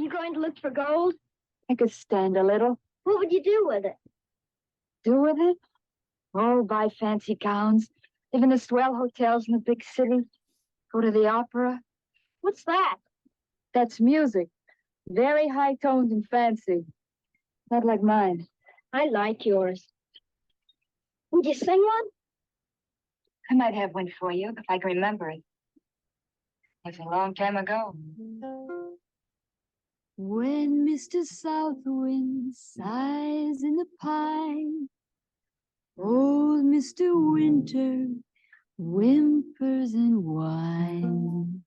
You going to look for gold? I could stand a little. What would you do with it? Do with it? Oh, buy fancy gowns, live in the swell hotels in the big city, go to the opera. What's that? That's music. Very high toned and fancy. Not like mine. I like yours. Would you sing one? I might have one for you if I can remember it. It was a long time ago. When Mr. South Wind sighs in the pine, old Mr. Winter whimpers and whines.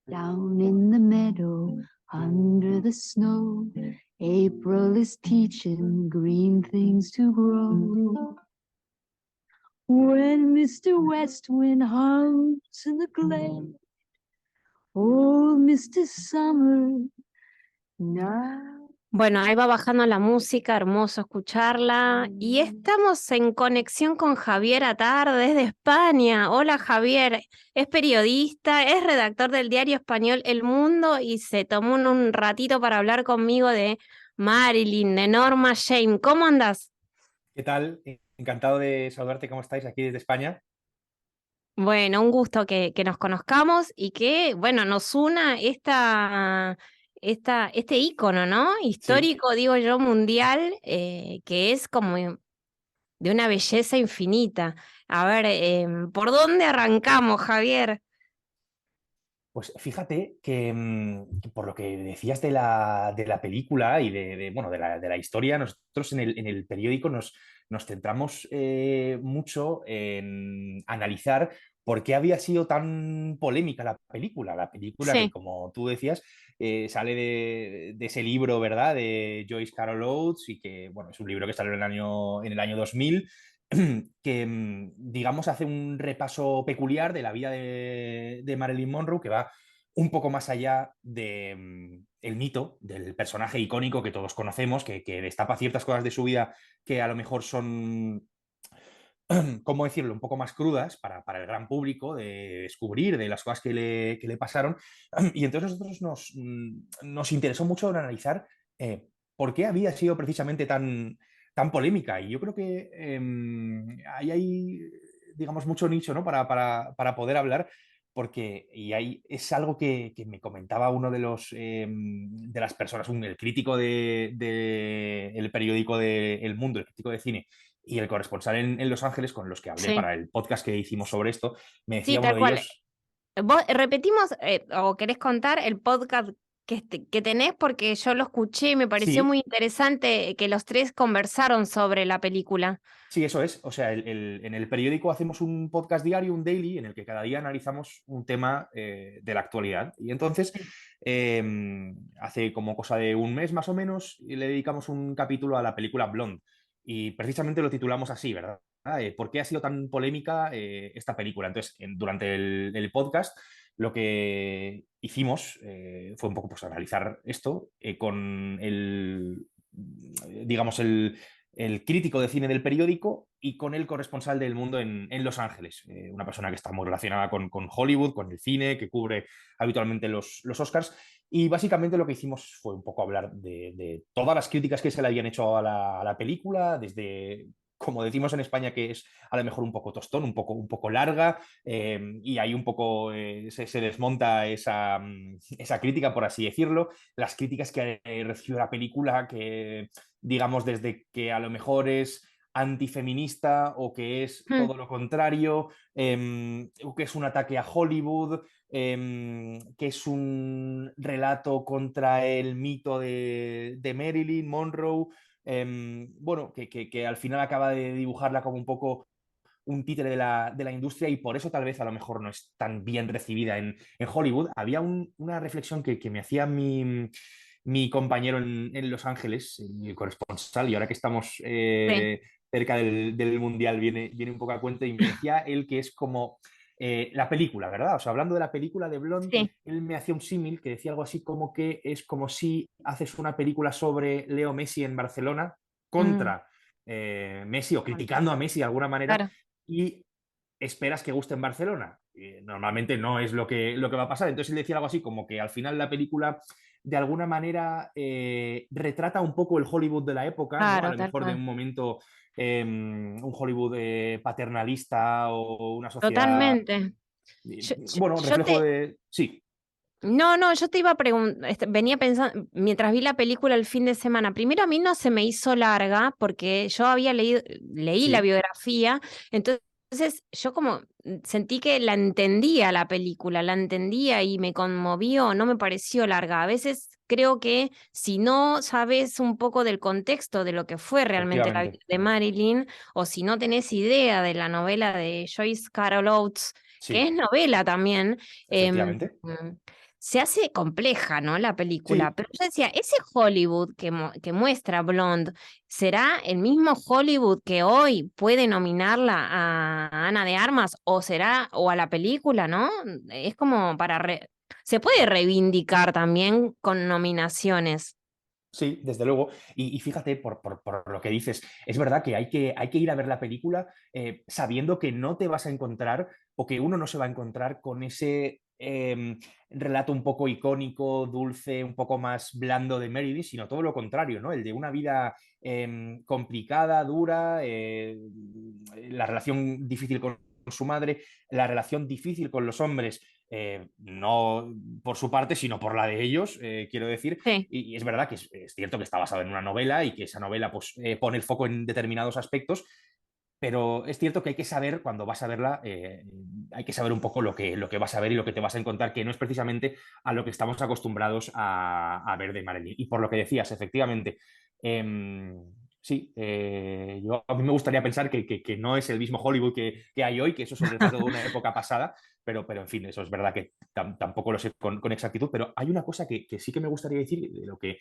Down in the meadow, under the snow, April is teaching green things to grow. When Mr. West Wind hums in the glade, old Mr. Summer now. Bueno, ahí va bajando la música, hermoso escucharla. Y estamos en conexión con Javier Atard desde España. Hola Javier, es periodista, es redactor del diario español El Mundo y se tomó un ratito para hablar conmigo de Marilyn, de Norma Shame. ¿Cómo andas? ¿Qué tal? Encantado de saludarte. ¿Cómo estáis aquí desde España? Bueno, un gusto que nos conozcamos y que, bueno, nos una este ícono, ¿no? Histórico, digo yo, mundial, que es como de una belleza infinita. A ver, ¿por dónde arrancamos, Javier? Pues fíjate que por lo que decías de la película y bueno, de la historia, nosotros en el periódico nos centramos mucho en analizar por qué había sido tan polémica la película. La película que, Sí, como tú decías, sale de ese libro, ¿verdad? De Joyce Carol Oates y que, bueno, es un libro que salió en el año 2000 que, digamos, hace un repaso peculiar de la vida de Marilyn Monroe que va un poco más allá de el mito del personaje icónico que todos conocemos, que destapa ciertas cosas de su vida que a lo mejor son, ¿cómo decirlo?, un poco más crudas para el gran público de descubrir de las cosas que le pasaron. Y entonces nosotros nos interesó mucho en analizar por qué había sido precisamente tan polémica. Y yo creo que ahí hay, digamos, mucho nicho, ¿no? Para poder hablar, porque y ahí es algo que me comentaba uno de las personas, el crítico el periódico de El Mundo, el crítico de cine, y el corresponsal en Los Ángeles, con los que hablé sí, para el podcast que hicimos sobre esto, me sí, decía uno tal de cual. ellos. Vos repetimos, o querés contar el podcast que tenés, porque yo lo escuché y me pareció Sí, muy interesante que los tres conversaron sobre la película. sí, eso es. O sea, en el periódico hacemos un podcast diario, un daily, en el que cada día analizamos un tema de la actualidad. Y entonces, eh, hace como cosa de un mes más o menos, le dedicamos un capítulo a la película Blonde. Y precisamente lo titulamos así, ¿verdad? ¿Por qué ha sido tan polémica esta película? Entonces, durante el podcast, lo que hicimos fue un poco pues, analizar esto con digamos, el crítico de cine del periódico y con el corresponsal del Mundo en Los Ángeles, una persona que está muy relacionada con Hollywood, con el cine, que cubre habitualmente los Oscars. Y básicamente lo que hicimos fue un poco hablar de todas las críticas que se le habían hecho a la película, desde, como decimos en España, que es a lo mejor un poco tostón, un poco larga, y ahí un poco se desmonta esa crítica, por así decirlo. Las críticas que recibió la película, que digamos desde que a lo mejor es antifeminista o que es Mm, todo lo contrario, o que es un ataque a Hollywood, que es un relato contra el mito de Marilyn Monroe, bueno, que al final acaba de dibujarla como un poco un títere de la industria y por eso tal vez a lo mejor no es tan bien recibida en Hollywood. Había una reflexión que me hacía mi compañero en Los Ángeles, el corresponsal, y ahora que estamos sí, cerca del Mundial viene un poco a cuento y me decía él que es como la película, ¿verdad? O sea, hablando de la película de Blonde, sí. él me hacía un símil que decía algo así como que es como si haces una película sobre Leo Messi en Barcelona Mm, contra Messi o criticando a Messi de alguna manera claro. y esperas que guste en Barcelona. Normalmente no es lo que va a pasar. Entonces él decía algo así como que al final la película de alguna manera retrata un poco el Hollywood de la época, ¿no? A Claro, lo tal mejor de cual. un momento, un Hollywood paternalista o una sociedad, Totalmente. bueno, Yo reflejo te, de... Sí, no, no, yo te iba a preguntar, venía pensando, mientras vi la película el fin de semana, primero a mí no se me hizo larga porque yo había leí la sí, biografía, entonces yo como sentí que la entendía la película, la entendía y me conmovió, no me pareció larga. A veces creo que si no sabes un poco del contexto de lo que fue realmente la vida efectivamente, de Marilyn, o si no tenés idea de la novela de Joyce Carol Oates, que es sí, novela también, em, efectivamente. se hace compleja, ¿no? La película. Sí, Pero yo decía, ese Hollywood que muestra Blonde, ¿será el mismo Hollywood que hoy puede nominarla a Ana de Armas o será, o a la película, ¿no? Es como se puede reivindicar también con nominaciones. sí, desde luego. Y fíjate, por lo que dices, es verdad que hay que ir a ver la película sabiendo que no te vas a encontrar o que uno no se va a encontrar con ese relato un poco icónico, dulce, un poco más blando de Meredith, sino todo lo contrario, ¿no? El de una vida complicada, dura, la relación difícil con su madre, la relación difícil con los hombres, no por su parte, sino por la de ellos, quiero decir. Sí. Y es verdad que es cierto que está basado en una novela y que esa novela pues, pone el foco en determinados aspectos, pero es cierto que hay que saber, cuando vas a verla, hay que saber un poco lo que vas a ver y lo que te vas a encontrar, que no es precisamente a lo que estamos acostumbrados a ver de Marilyn. Y por lo que decías, efectivamente, sí, a mí me gustaría pensar que no es el mismo Hollywood que hay hoy, que eso es el retrato de una época pasada, pero en fin, eso es verdad que tampoco lo sé con exactitud, pero hay una cosa que sí que me gustaría decir de lo que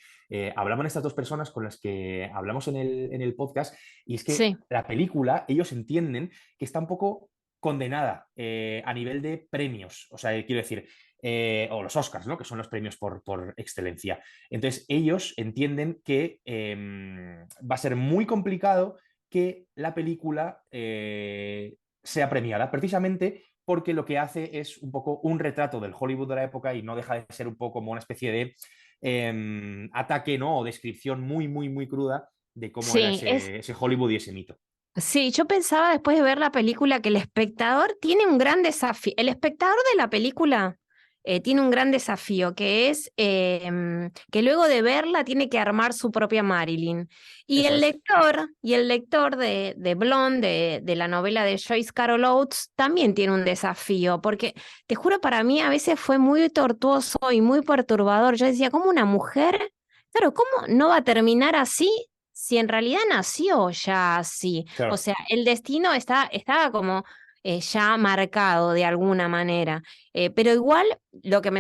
hablaban estas dos personas con las que hablamos en el podcast, y es que Sí. la película, ellos entienden que está un poco condenada a nivel de premios, o sea, quiero decir, o los Oscars, ¿no? Que son los premios por excelencia. Entonces, ellos entienden que va a ser muy complicado que la película sea premiada, precisamente porque lo que hace es un poco un retrato del Hollywood de la época y no deja de ser un poco como una especie de ataque, ¿no? O descripción muy, muy, muy cruda de cómo era Sí, ese Hollywood y ese mito. sí, yo pensaba después de ver la película que el espectador tiene un gran desafío. El espectador de la película tiene un gran desafío, que es que luego de verla tiene que armar su propia Marilyn. Eso es. Y el lector de Blonde, de la novela de Joyce Carol Oates, también tiene un desafío, porque te juro, para mí a veces fue muy tortuoso y muy perturbador. Yo decía, ¿cómo una mujer? Claro, ¿cómo no va a terminar así si en realidad nació ya así? O Claro, sea, el destino estaba como ya marcado de alguna manera. Pero igual lo que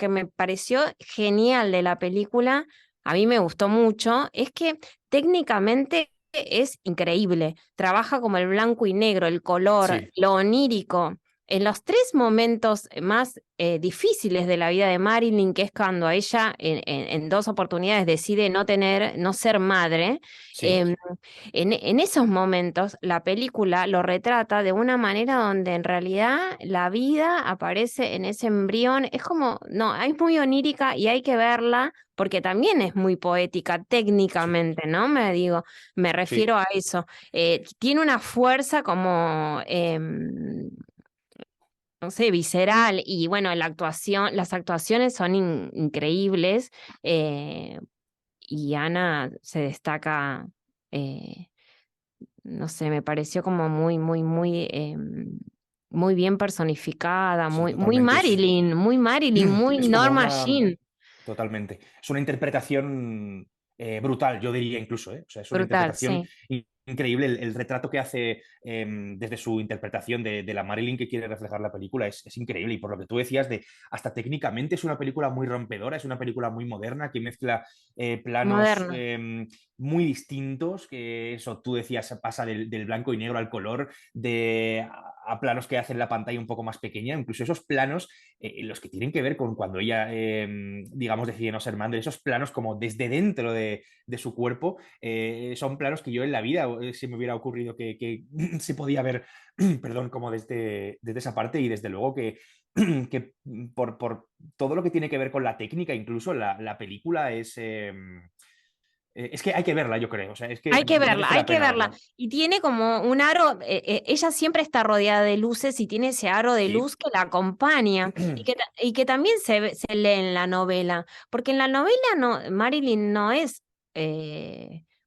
me pareció genial de la película, a mí me gustó mucho, es que técnicamente es increíble. Trabaja como el blanco y negro, el color, sí, lo onírico. En los tres momentos más difíciles de la vida de Marilyn, que es cuando ella en dos oportunidades decide no ser madre, sí, em, en esos momentos la película lo retrata de una manera donde en realidad la vida aparece en ese embrión. Es como, no, es muy onírica y hay que verla porque también es muy poética sí, técnicamente, ¿no? Me sí, refiero a eso. Tiene una fuerza como no sé, visceral y bueno, las actuaciones son increíbles eh, y Ana se destaca, eh, no sé, me pareció como muy bien personificada, sí, totalmente. Muy Marilyn, muy Es como Norma una... Jean, Totalmente. Es una interpretación brutal, yo diría incluso, ¿eh? O sea, es una brutal, interpretación sí, increíble. El retrato que hace desde su interpretación de la Marilyn que quiere reflejar la película es increíble. Y por lo que tú decías, hasta técnicamente es una película muy rompedora, es una película muy moderna que mezcla planos moderna. muy distintos, que eso tú decías, pasa del blanco y negro al color, a planos que hacen la pantalla un poco más pequeña, incluso esos planos los que tienen que ver con cuando ella, digamos, decide no ser madre, esos planos como desde dentro de su cuerpo, son planos que yo en la vida se me hubiera ocurrido que se podía ver, perdón, como desde esa parte y desde luego que por todo lo que tiene que ver con la técnica, incluso la película es que hay que verla, yo creo. O sea, es que Hay que verla, merece hay la que pena verla. verla. Y tiene como un aro, ella siempre está rodeada de luces y tiene ese aro de Sí. luz que la acompaña y que también se lee en la novela, porque en la novela no, Marilyn no es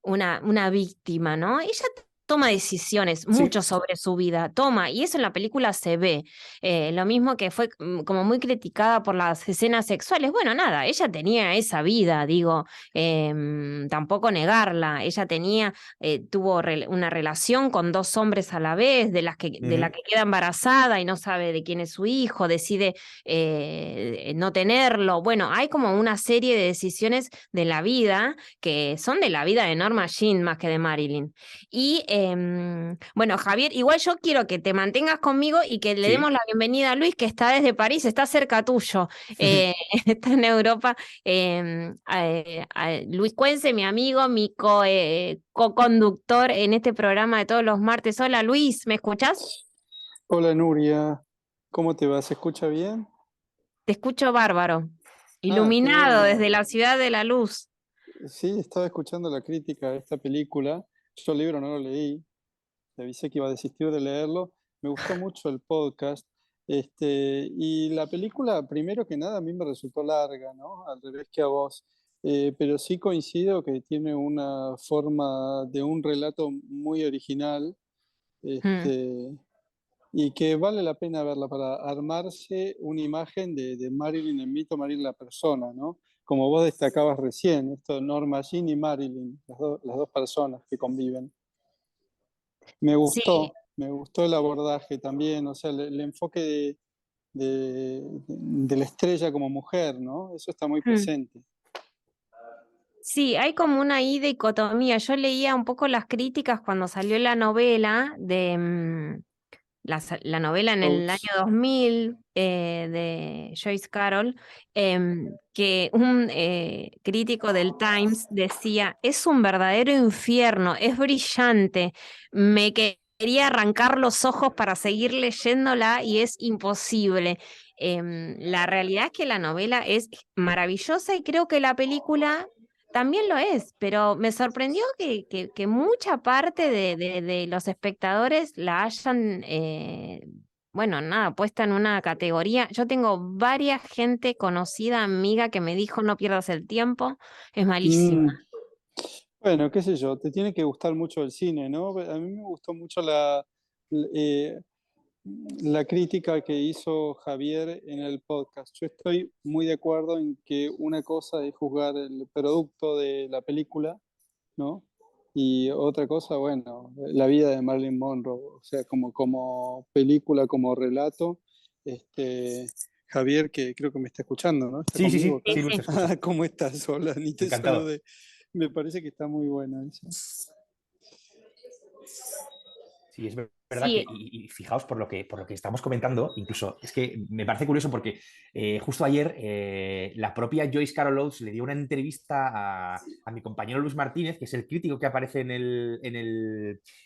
una víctima, ¿no? Ella toma decisiones, mucho Sí. sobre su vida, toma, y eso en la película se ve. Lo mismo que fue como muy criticada por las escenas sexuales. Bueno, nada, ella tenía esa vida, digo, tampoco negarla. Ella tuvo una relación con dos hombres a la vez, de la Ujú. que queda embarazada y no sabe de quién es su hijo, decide no tenerlo. Bueno, hay como una serie de decisiones de la vida que son de la vida de Norma Jean más que de Marilyn. Y bueno, Javier, igual yo quiero que te mantengas conmigo y que le demos Sí. la bienvenida a Luis, que está desde París, está cerca tuyo, está en Europa. Luis Cuense, mi amigo, mi co-conductor en este programa de todos los martes. Hola Luis, ¿me escuchás? Hola Nuria, ¿cómo te va? ¿Se escucha bien? Te escucho bárbaro. Ah, qué Iluminado desde bueno. la ciudad de la luz. Sí, estaba escuchando la crítica de esta película. Yo el libro no lo leí, te avisé que iba a desistir de leerlo. Me gustó mucho el podcast. Y la película, primero que nada, a mí me resultó larga, ¿no? Al revés que a vos. Pero sí coincido que tiene una forma de un relato muy original. Mm. Este, y que vale la pena verla para armarse una imagen de Marilyn, el mito Marilyn la persona, ¿no? Como vos destacabas recién, esto de Norma Jean y Marilyn, las dos personas que conviven. Sí, Me gustó el abordaje también, o sea, el enfoque de la estrella como mujer, ¿no? Eso está muy mm. presente. Sí, hay como una ahí dicotomía. Yo leía un poco las críticas cuando salió la novela la novela en el año Oates. 2000 de Joyce Carol, que un crítico del Times decía, es un verdadero infierno, es brillante, quería arrancar los ojos para seguir leyéndola y es imposible. La realidad es que la novela es maravillosa y creo que la película también lo es, pero me sorprendió que mucha parte de los espectadores la hayan, bueno, nada, puesta en una categoría. Yo tengo varias gente conocida, amiga, que me dijo no pierdas el tiempo, es malísima. Mm, bueno, qué sé yo, te tiene que gustar mucho el cine, ¿no? A mí me gustó mucho eh, la crítica que hizo Javier en el podcast. Yo estoy muy de acuerdo en que una cosa es juzgar el producto de la película, ¿no? Y otra cosa, bueno, la vida de Marilyn Monroe, o sea, como película, como relato. Javier, que creo que me está escuchando, ¿no? ¿Está Sí, sí, conmigo sí, Sí, acá? sí, Luis, te sí. escucho. ¿Cómo estás? Hola, ni te Encantado. saludé. Me parece que está muy buena eso. Sí, es verdad que, Sí, y fijaos por lo que estamos comentando, incluso es que me parece curioso porque justo ayer la propia Joyce Carol Oates le dio una entrevista a mi compañero Luis Martínez, que es el crítico que aparece en el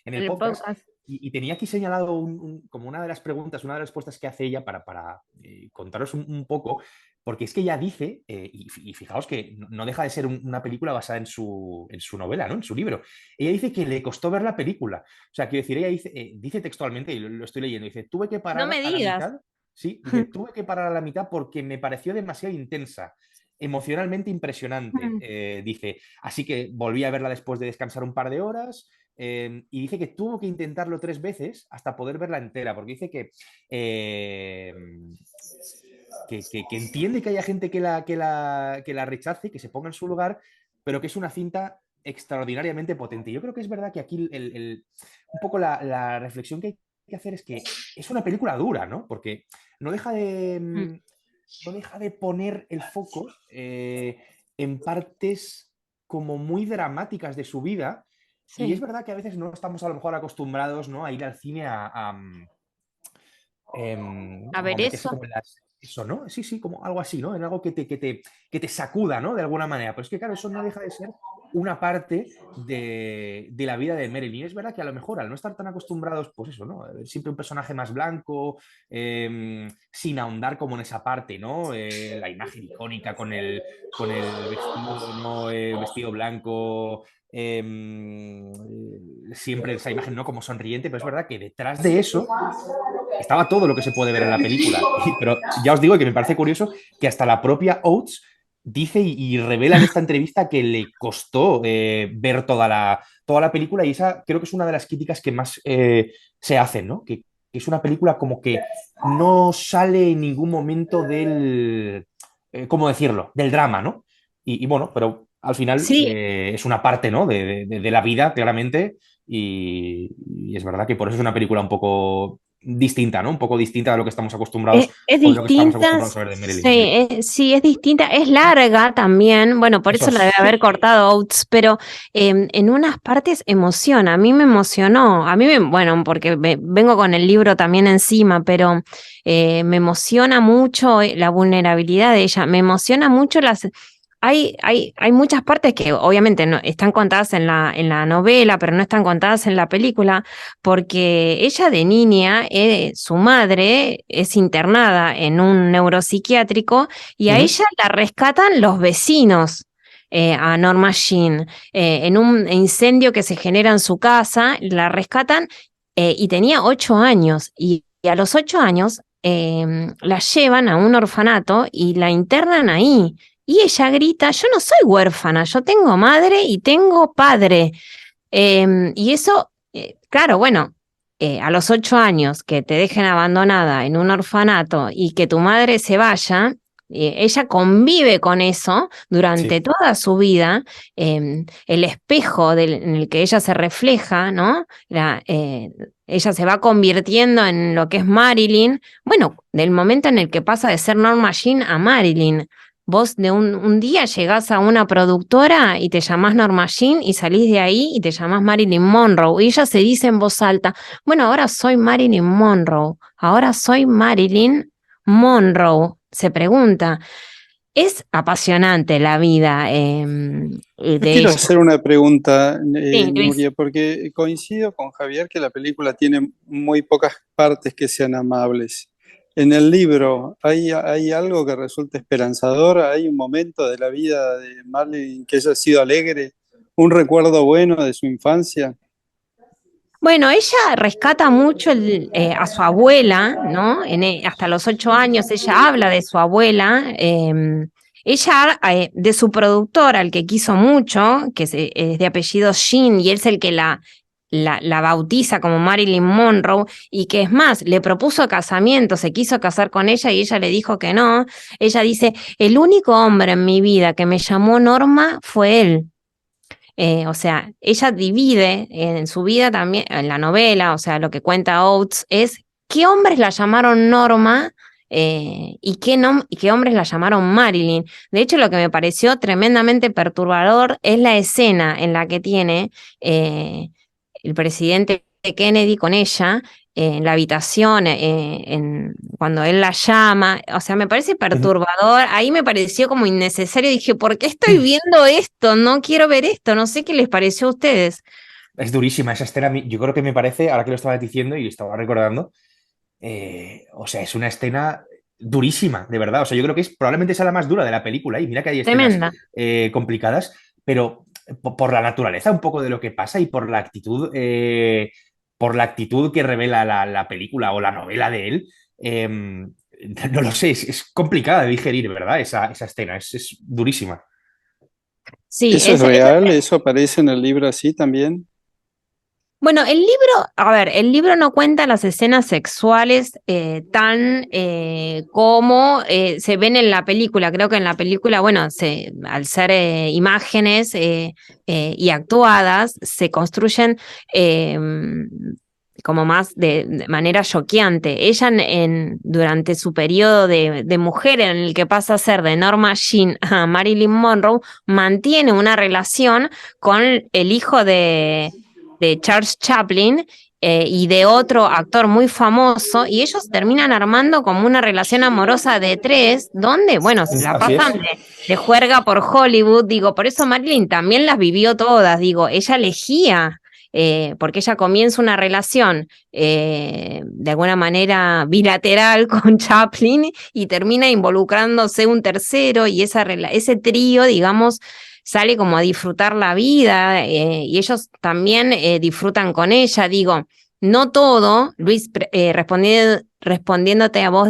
el podcast, podcast. y tenía aquí señalado como una de las preguntas, una de las respuestas que hace ella para contaros un poco, porque es que ella dice, y fijaos que no deja de ser una película basada en su novela, ¿no? En su libro. Ella dice que le costó ver la película. O sea, quiero decir, ella dice textualmente, y lo estoy leyendo, dice, tuve que No parar me a la digas. mitad, sí, dice, tuve que parar a la mitad porque me pareció demasiado intensa, emocionalmente impresionante, dice, así que volví a verla después de descansar un par de horas, y dice que tuvo que intentarlo 3 veces hasta poder verla entera, porque dice eh, que entiende que haya gente que la rechace, que se ponga en su lugar, pero que es una cinta extraordinariamente potente. Yo creo que es verdad que aquí un poco la reflexión que hay que hacer es que es una película dura, ¿no? Porque no deja de, Mm. no deja de poner el foco en partes como muy dramáticas de su vida. Y es Sí. verdad que a veces no estamos a lo mejor acostumbrados, ¿no?, a ir al cine A como ver meterse eso. como en eso, ¿no? Sí, sí, como algo así, ¿no? En algo que te sacuda, ¿no? De alguna manera. Pero es que, claro, eso no deja de ser una parte de la vida de Marilyn. Es verdad que a lo mejor al no estar tan acostumbrados, pues eso, ¿no? Siempre un personaje más blanco, sin ahondar como en esa parte, ¿no? La imagen icónica con el vestido, ¿no? Vestido blanco, siempre esa imagen, ¿no? Como sonriente, pero es verdad que detrás de eso estaba todo lo que se puede ver en la película. Pero ya os digo que me parece curioso que hasta la propia Oates dice y revela en esta entrevista que le costó ver toda la película, y esa creo que es una de las críticas que más se hacen, ¿no? Que es una película como que no sale en ningún momento del, ¿cómo decirlo? Del drama, ¿no? Y bueno, pero al final Sí, es una parte, ¿no? De la vida, claramente, y es verdad que por eso es una película un poco distinta, ¿no? Un poco distinta de lo que estamos acostumbrados es o de lo que estamos distinta, acostumbrados a ver de Marilyn. sí, Sí. sí, es distinta, es larga también, bueno, por Eso eso la debe es. haber cortado Oates, pero en unas partes emociona, a mí me emocionó, bueno, porque vengo con el libro también encima, pero me emociona mucho la vulnerabilidad de ella, me emociona mucho hay muchas partes que obviamente no, están contadas en la novela, pero no están contadas en la película, porque ella de niña, su madre es internada en un neuropsiquiátrico y a Ujú. ella la rescatan los vecinos. A Norma Jean, en un incendio que se genera en su casa, la rescatan y tenía 8 años y a los 8 años la llevan a un orfanato y la internan ahí. Y ella grita, yo no soy huérfana, yo tengo madre y tengo padre. Y eso, claro, bueno, a los 8 años que te dejen abandonada en un orfanato y que tu madre se vaya, ella convive con eso durante Sí. toda su vida. El espejo en el que ella se refleja, ¿no? Ella se va convirtiendo en lo que es Marilyn. Bueno, del momento en el que pasa de ser Norma Jean a Marilyn. Vos de un día llegás a una productora y te llamás Norma Jean y salís de ahí y te llamás Marilyn Monroe. Y ella se dice en voz alta, bueno, ahora soy Marilyn Monroe, ahora soy Marilyn Monroe. Se pregunta, es apasionante la vida Yo de quiero ella. hacer una pregunta, Sí, Luis. Nuria, porque coincido con Javier que la película tiene muy pocas partes que sean amables. En el libro, ¿hay algo que resulte esperanzador? ¿Hay un momento de la vida de Marley que haya sido alegre? ¿Un recuerdo bueno de su infancia? Bueno, ella rescata mucho a su abuela, ¿no? Hasta los 8 años ella habla de su abuela. Ella, de su productor, al que quiso mucho, que es de apellido Jean, y él es el que la bautiza como Marilyn Monroe, y que es más, le propuso casamiento, se quiso casar con ella y ella le dijo que no. Ella dice, el único hombre en mi vida que me llamó Norma fue él. O sea, ella divide en su vida también, en la novela, o sea, lo que cuenta Oates es qué hombres la llamaron Norma y qué hombres la llamaron Marilyn. De hecho, lo que me pareció tremendamente perturbador es la escena en la que tiene el presidente Kennedy con ella en la habitación, cuando él la llama, o sea, me parece perturbador, ahí me pareció como innecesario, dije, ¿por qué estoy viendo esto? No quiero ver esto, no sé qué les pareció a ustedes. Es durísima esa escena. Yo creo que me parece, ahora que lo estaba diciendo y estaba recordando, o sea, es una escena durísima, de verdad. O sea, yo creo que es probablemente sea la más dura de la película. Y mira que hay escenas Tremenda. complicadas, pero por la naturaleza un poco de lo que pasa y por la actitud que revela la película o la novela de él, no lo sé, es complicada de digerir, ¿verdad? Esa escena, es durísima. Sí, ¿Eso es real? ¿Eso aparece en el libro así también? bueno, el libro, a ver, el libro no cuenta las escenas sexuales tan como se ven en la película. Creo que en la película, bueno, al ser imágenes y actuadas, se construyen como más de manera choqueante. Ella durante su periodo de mujer en el que pasa a ser de Norma Jean a Marilyn Monroe, mantiene una relación con el hijo de Charles Chaplin y de otro actor muy famoso, y ellos terminan armando como una relación amorosa de tres, donde, bueno, se la Así es. pasan de juerga por Hollywood, digo, por eso Marilyn también las vivió todas, digo, ella elegía, porque ella comienza una relación de alguna manera bilateral con Chaplin y termina involucrándose un tercero y ese trío, digamos, sale como a disfrutar la vida y ellos también disfrutan con ella, digo, no todo, Luis, respondiéndote a vos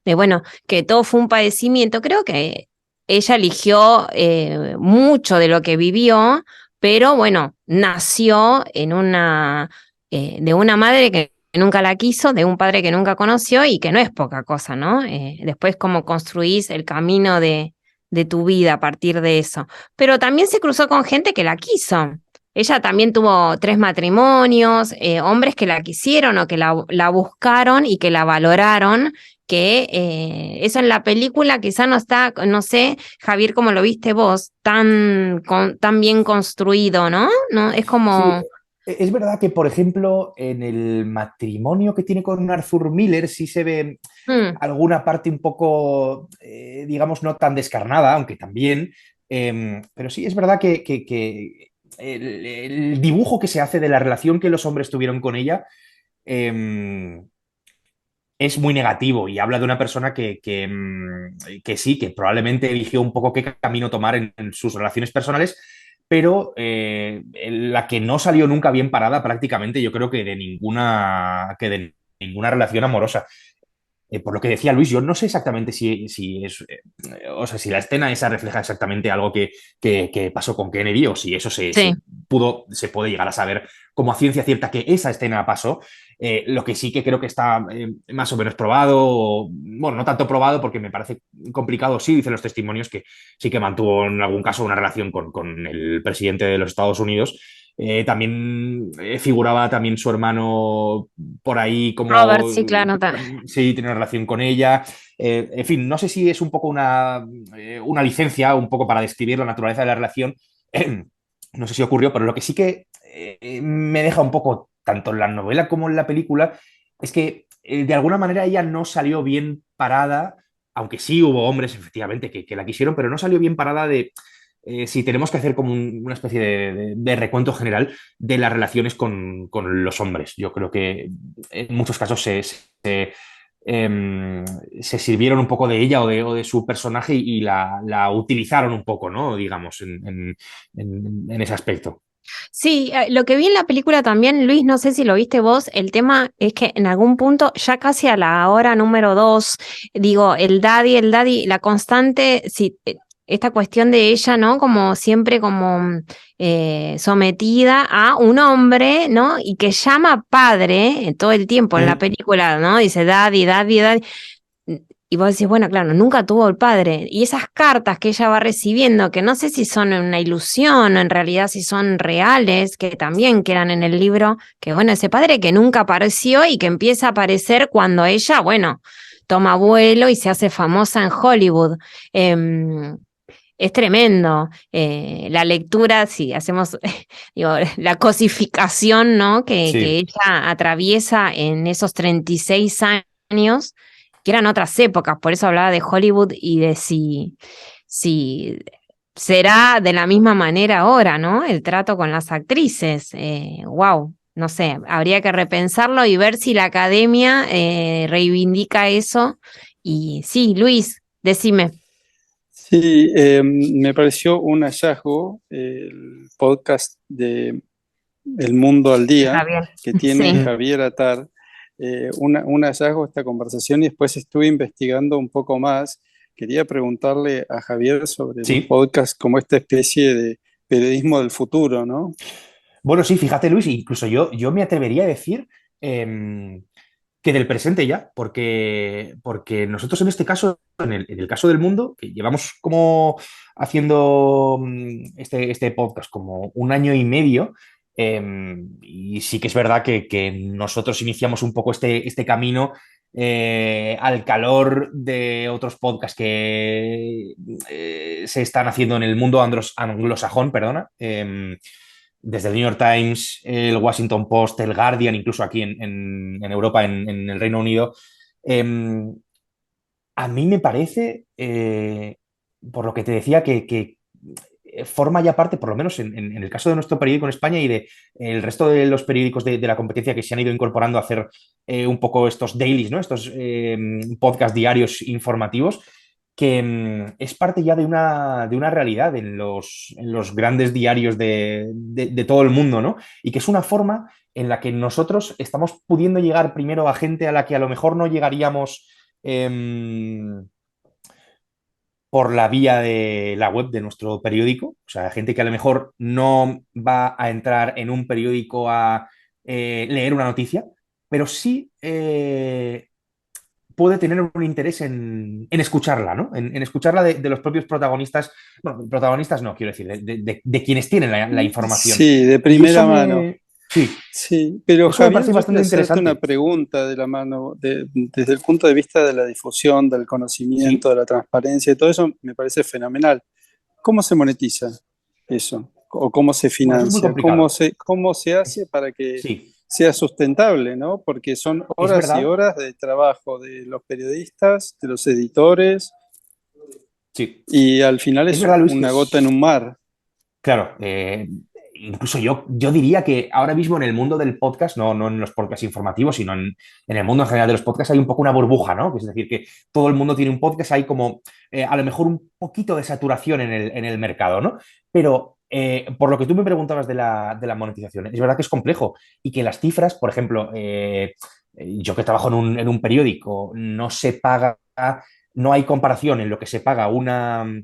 bueno, que todo fue un padecimiento, creo que ella eligió mucho de lo que vivió, pero bueno, nació de una madre que nunca la quiso, de un padre que nunca conoció y que no es poca cosa, ¿no? Después cómo construís el camino de tu vida a partir de eso. Pero también se cruzó con gente que la quiso. Ella también tuvo 3 matrimonios, hombres que la quisieron o que la buscaron y que la valoraron, que eso en la película quizá no está, no sé, Javier, cómo lo viste vos, tan bien construido, ¿no? ¿No? Es Sí, como... es verdad que, por ejemplo, en el matrimonio que tiene con Arthur Miller sí se ve alguna parte un poco, digamos, no tan descarnada, aunque también, pero sí es verdad que el dibujo que se hace de la relación que los hombres tuvieron con ella es muy negativo y habla de una persona que sí, que probablemente eligió un poco qué camino tomar en sus relaciones personales, pero la que no salió nunca bien parada prácticamente, yo creo que de ninguna relación amorosa. Por lo que decía Luis, yo no sé exactamente si es, o sea, si la escena esa refleja exactamente algo que pasó con Kennedy o si eso Sí. se puede llegar a saber como a ciencia cierta que esa escena pasó. Lo que sí que creo que está más o menos probado, bueno, no tanto probado porque me parece complicado, sí dicen los testimonios que sí que mantuvo en algún caso una relación con el presidente de los Estados Unidos. También figuraba también su hermano por ahí Robert, como sí, claro. sí, tiene una relación con ella. En fin, no sé si es un poco una licencia, un poco para describir la naturaleza de la relación. No sé si ocurrió, pero lo que sí que me deja un poco, tanto en la novela como en la película, es que de alguna manera ella no salió bien parada, aunque sí hubo hombres efectivamente que la quisieron, pero no salió bien parada de si tenemos que hacer como una especie de recuento general de las relaciones con los hombres. Yo creo que en muchos casos se sirvieron un poco de ella o de su personaje y la utilizaron un poco, ¿no? Digamos, en ese aspecto. Sí, lo que vi en la película también, Luis, no sé si lo viste vos, el tema es que en algún punto, ya casi a la hora número 2, digo, el daddy, la constante, sí, esta cuestión de ella, ¿no? Como siempre como sometida a un hombre, ¿no? Y que llama padre todo el tiempo en la película, ¿no? Dice daddy, daddy, daddy. Y vos decís, bueno, claro, nunca tuvo el padre. Y esas cartas que ella va recibiendo, que no sé si son una ilusión o en realidad si son reales, que también quedan en el libro, que bueno, ese padre que nunca apareció y que empieza a aparecer cuando ella, bueno, toma vuelo y se hace famosa en Hollywood. Es tremendo. La lectura, si hacemos digo, la cosificación, ¿no? Que Sí. ella atraviesa en esos 36 años, que eran otras épocas, por eso hablaba de Hollywood y de si será de la misma manera ahora, ¿no? El trato con las actrices. Wow, no sé, habría que repensarlo y ver si la academia reivindica eso. Y sí, Luis, decime. Sí, me pareció un hallazgo el podcast de El Mundo al Día Javier. que tiene Sí. Javier Atar. Un hallazgo esta conversación y después estuve investigando un poco más. Quería preguntarle a Javier sobre los Sí. podcasts como esta especie de periodismo del futuro, ¿no? Bueno, sí, fíjate, Luis, incluso yo me atrevería a decir em, que del presente ya, porque nosotros en este caso, en el caso del mundo, que llevamos como haciendo este podcast como un año y medio, y sí que es verdad que nosotros iniciamos un poco este camino al calor de otros podcasts que se están haciendo en el mundo anglosajón, perdona. desde el New York Times, el Washington Post, el Guardian, incluso aquí en Europa, en el Reino Unido. Em, a mí me parece, por lo que te decía, que forma ya parte, por lo menos en el caso de nuestro periódico en España y de el resto de los periódicos de la competencia que se han ido incorporando a hacer un poco estos dailies, ¿no? Estos podcast diarios informativos, que es parte ya de una realidad en los grandes diarios de todo el mundo, ¿no? Y que es una forma en la que nosotros estamos pudiendo llegar primero a gente a la que a lo mejor no llegaríamos por la vía de la web de nuestro periódico. O sea, gente que a lo mejor no va a entrar en un periódico a leer una noticia, pero sí puede tener un interés en escucharla, ¿no? En escucharla de los propios protagonistas. Bueno, protagonistas no, quiero decir, de quienes tienen la información. Sí, de Y eso primera mano. Sí, Sí, pero eso me Javier, parece yo quiero bastante hacerte una interesante. pregunta de la mano, desde el punto de vista de la difusión, del conocimiento, Sí, de la transparencia y todo eso, me parece fenomenal. ¿Cómo se monetiza eso? ¿O cómo se bueno, eso es muy financia? complicado. Cómo se hace para que Sí, sea sustentable, ¿no? Porque son es horas y verdad. horas de trabajo de los periodistas, de los editores, Sí, y al final es es verdad, Luis, que una gota en es. un mar. Claro, incluso yo diría que ahora mismo en el mundo del podcast, no en los podcasts informativos, sino en el mundo en general de los podcasts, hay un poco una burbuja, ¿no? Es decir, que todo el mundo tiene un podcast, hay como a lo mejor un poquito de saturación en el mercado, ¿no? Pero por lo que tú me preguntabas de la monetización, es verdad que es complejo y que las cifras, por ejemplo, yo que trabajo en un periódico, no se paga, no hay comparación en lo que se paga una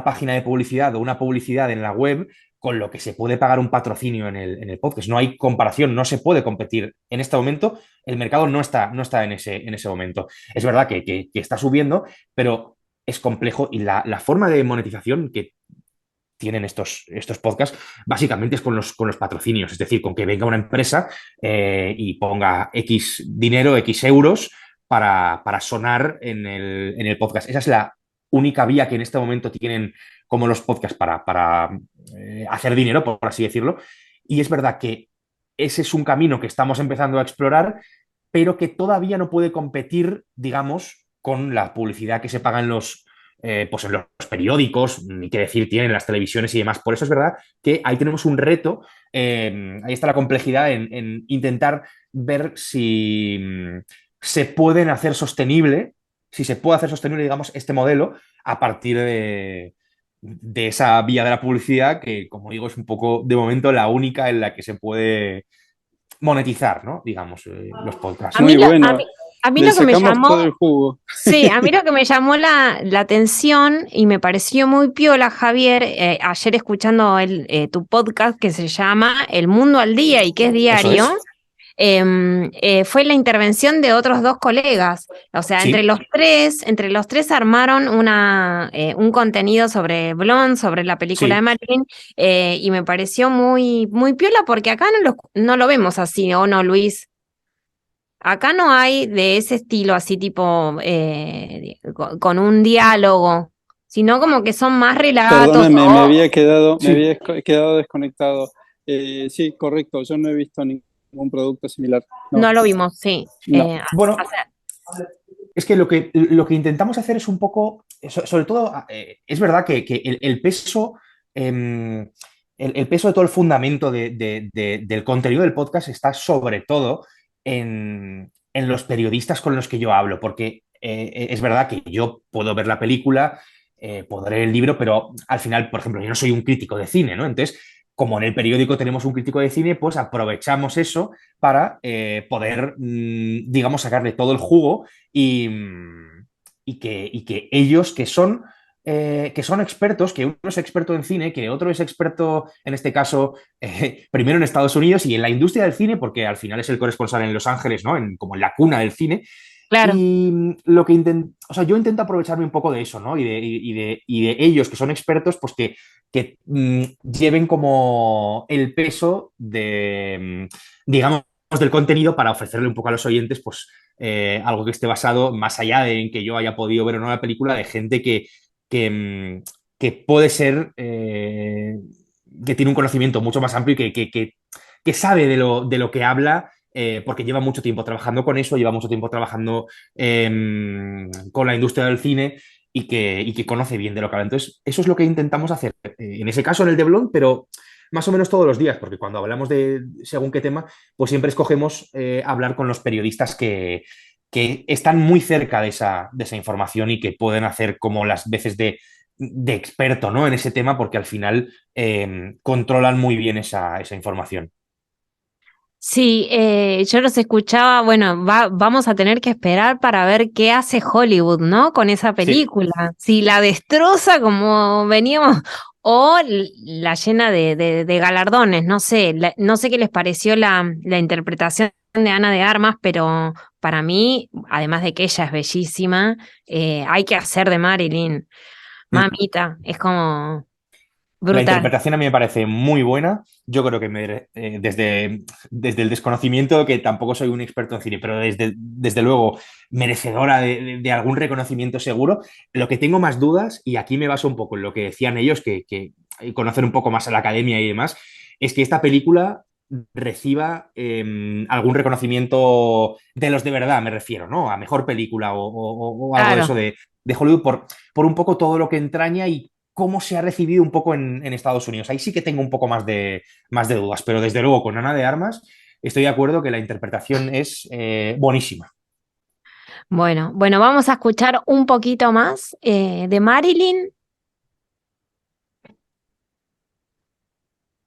página de publicidad o una publicidad en la web con lo que se puede pagar un patrocinio en el podcast. No hay comparación, no se puede competir. En este momento, el mercado no está en ese momento. Es verdad que está subiendo, pero es complejo y la forma de monetización que tienen estos podcasts básicamente es con los patrocinios, es decir, con que venga una empresa y ponga X dinero, X euros para sonar en el podcast. Esa es la única vía que en este momento tienen como los podcasts para hacer dinero, por así decirlo. Y es verdad que ese es un camino que estamos empezando a explorar, pero que todavía no puede competir, digamos, con la publicidad que se paga pues en los periódicos, ni qué decir tienen las televisiones y demás. Por eso es verdad que ahí tenemos un reto, ahí está la complejidad en intentar ver si se pueden hacer sostenible, si se puede hacer sostenible, digamos, este modelo a partir de esa vía de la publicidad que, como digo, es un poco, de momento, la única en la que se puede monetizar, ¿no? Digamos, los podcasts. Muy bueno. A mí Le lo que me sacamos todo llamó, el jugo. sí, a mí lo que me llamó la atención y me pareció muy piola, Javier, ayer escuchando tu podcast que se llama El Mundo al Día y que es Eso diario, es. fue la intervención de otros dos colegas. O sea, Sí, entre los tres armaron un contenido sobre Blonde, sobre la película de sí. Marilyn, y me pareció muy, muy piola porque acá no lo vemos así, ¿o no, Luis? Acá no hay de ese estilo, así tipo con un diálogo, sino como que son más relatos Perdóname, o me Sí. había quedado desconectado. Sí, correcto, yo no he visto ningún producto similar. No, no lo vimos, sí. no. O Bueno, sea, es que lo que intentamos hacer es un poco, sobre todo, es verdad que el peso, el peso de todo el fundamento del contenido del podcast está sobre todo en los periodistas con los que yo hablo, porque es verdad que yo puedo ver la película, puedo leer el libro, pero al final, por ejemplo, yo no soy un crítico de cine, ¿no? Entonces, como en el periódico tenemos un crítico de cine, pues aprovechamos eso para poder, digamos, sacarle todo el jugo y, y que ellos que son expertos, que uno es experto en cine, que otro es experto, en este caso, primero en Estados Unidos y en la industria del cine, porque al final es el corresponsal en Los Ángeles, ¿no? Como en la cuna del cine. claro. Y lo que o sea, yo intento aprovecharme un poco de eso, ¿no? Y de ellos, que son expertos, pues que lleven como el peso digamos, del contenido para ofrecerle un poco a los oyentes, pues algo que esté basado más allá de en que yo haya podido ver o no la película, de gente que, que puede ser que tiene un conocimiento mucho más amplio y que sabe de lo que habla, porque lleva mucho tiempo trabajando con eso, lleva mucho tiempo trabajando con la industria del cine y que conoce bien de lo que habla. Entonces, eso es lo que intentamos hacer, en ese caso en el de Blonde, pero más o menos todos los días, porque cuando hablamos de según qué tema, pues siempre escogemos hablar con los periodistas que están muy cerca de esa información y que pueden hacer como las veces de experto, ¿no? En ese tema, porque al final controlan muy bien esa información. Sí, yo los escuchaba, bueno, vamos a tener que esperar para ver qué hace Hollywood, ¿no? Con esa Sí. película. Si la destroza como veníamos o la llena de galardones, no sé, no sé qué les pareció la interpretación de Ana de Armas, pero para mí, además de que ella es bellísima, hay que hacer de Marilyn. Mamita, es como La brutal. interpretación a mí me parece muy buena. Yo creo que desde el desconocimiento, que tampoco soy un experto en cine, pero desde luego merecedora de algún reconocimiento seguro. Lo que tengo más dudas, y aquí me baso un poco en lo que decían ellos, que conocen un poco más a la academia y demás, es que esta película reciba algún reconocimiento de los de verdad, me refiero, ¿no? A mejor película o algo de Claro. eso de Hollywood por un poco todo lo que entraña y cómo se ha recibido un poco en Estados Unidos. Ahí sí que tengo un poco más de dudas, pero desde luego con Ana de Armas estoy de acuerdo que la interpretación es buenísima. Bueno, vamos a escuchar un poquito más de Marilyn.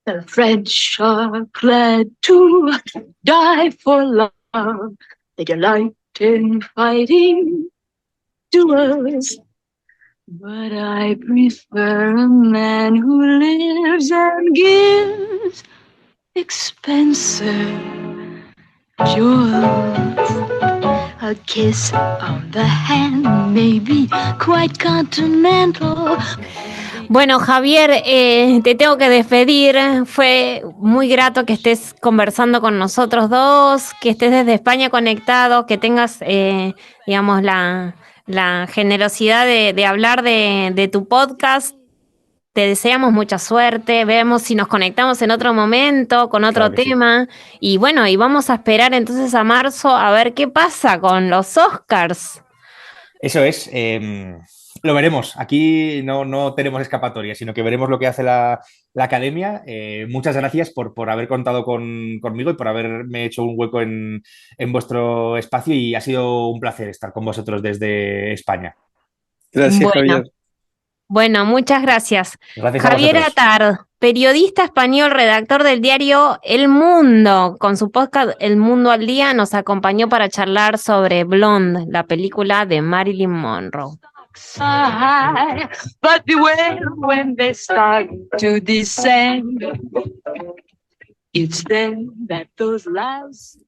The French are glad to die for love. They delight in fighting duels. But I prefer a man who lives and gives expensive jewels. A kiss on the hand may be quite continental. Bueno, Javier, te tengo que despedir. Fue muy grato que estés conversando con nosotros dos, que estés desde España conectado, que tengas, digamos, la generosidad de hablar de tu podcast. Te deseamos mucha suerte. Vemos si nos conectamos en otro momento con otro Claro que sí. tema. Y bueno, y vamos a esperar entonces a marzo a ver qué pasa con los Oscars. Eso es. Lo veremos. Aquí no tenemos escapatoria, sino que veremos lo que hace la academia. Muchas gracias por haber contado conmigo y por haberme hecho un hueco en vuestro espacio y ha sido un placer estar con vosotros desde España. Gracias, Bueno. Javier. Bueno, muchas gracias. Gracias a Javier vosotros. Atard, periodista español, redactor del diario El Mundo, con su podcast El Mundo al Día, nos acompañó para charlar sobre Blonde, la película de Marilyn Monroe. High, but beware when they start to descend. It's then that those last